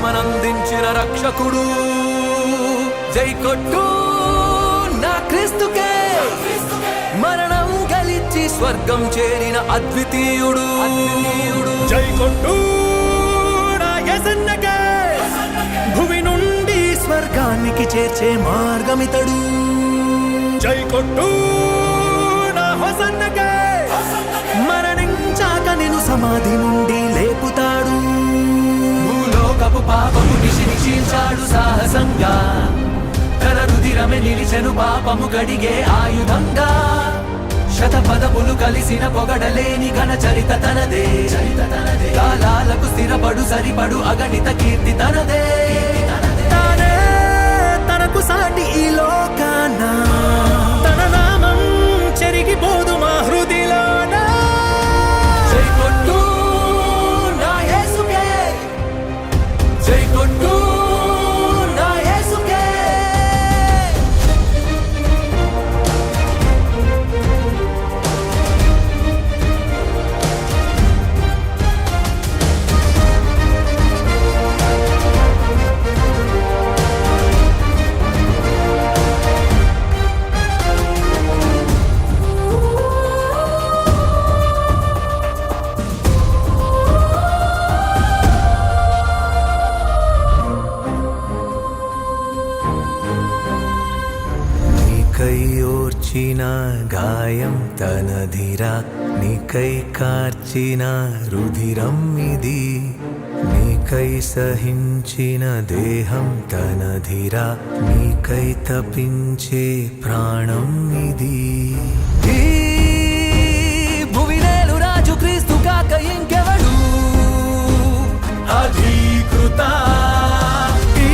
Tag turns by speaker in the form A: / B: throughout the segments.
A: రక్షణనందించిన రక్షకుడు. జై కొట్టు నా క్రీస్తుకే, మరణం గెలిచి స్వర్గం చేరిన అద్వితీయుడు.
B: జై కొట్టు నా యేసన్నకే, భువి నుండి స్వర్గానికి చేర్చే మార్గమితడు. జై కొట్టు నా హోసన్నకే, మరణించాక నిన్ను సమాధి నుండి లేపుతాడు.
A: భూలోకపు పాపము నిషించాడు సాహసంగా, తన రుధిరమే నిలిచెను పాపము గడిగే ఆయుధంగా. శతపదములు కలిసిన పొగడలేని ఘన చరిత తనదే. కాలాలకు స్థిరపడు సరిపడు అగణిత కీర్తి తనదే.
B: తానే తనకు సాటి ఈ లోకాన, తన నామం చెరిగిపోదు మా హృదిలోన.
A: జై కొట్టు నా యేసుకే, జై కొట్టు నా యేసుకే.
C: నీకై ఓర్చిన గాయం తనధిరా, నీకై కార్చిన రుధిరం ఇది. నీకై సహించిన దేహం తనధిరా, నీకై తపించే ప్రాణం ఇది.
A: ఈ భువినేలు రాజు క్రీస్తు కాక ఇంకెవడు
B: అధీకృత ఈ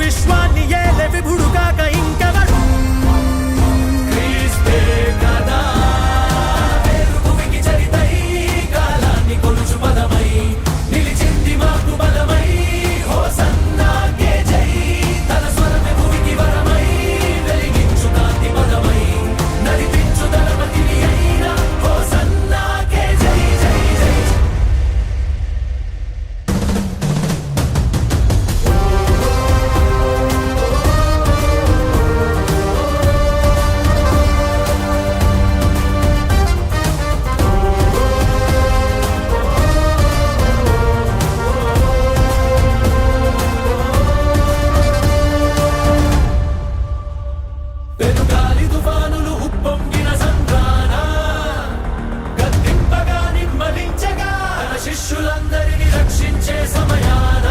B: విశ్వాన్ని ఏలే విభుడు కాక ఇంకెవడు.
A: క్రీస్తే కదా పేరు భూమికి చరితై, కాలాన్ని కొలుచు పదమై నిలిచింది మాకు బలమై. హోసన్నాకే జై, తన స్వరమే భూమికి వరమై వెలిగించు కాంతి పదమై నడిపించు ధనపతిని అయిన. హోసన్నాకే జై జై జై. పెనుగాలి తుఫానులు ఉప్పొంగిన సంద్రాన, గద్దింపగా నిమ్మలించగా తన శిష్యులందరినీ రక్షించే సమయాన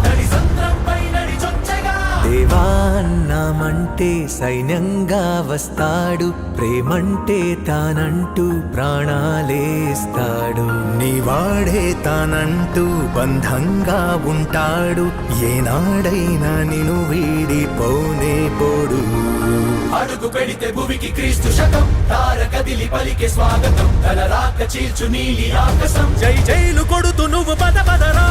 A: నడి సంద్రంపై నడిచొచ్చగా.
C: దేవా అన్నామంటే సైన్యంగా వస్తాడు, ప్రేమంటే తానంటూ ప్రాణాలేస్తాడు. నీవాడే తానంటూ బంధంగా ఉంటాడు, ఏనాడైనా నిన్ను వీడిపోనే పోడు.
A: అడుగు పెడితే భువికి క్రీస్తు శకం, తార కదిలి పలికే స్వాగతం, తన రాక చీల్చు నీలి ఆకాశం.
B: జై జైలు కొడుతూ నువ్వు పద పదరా.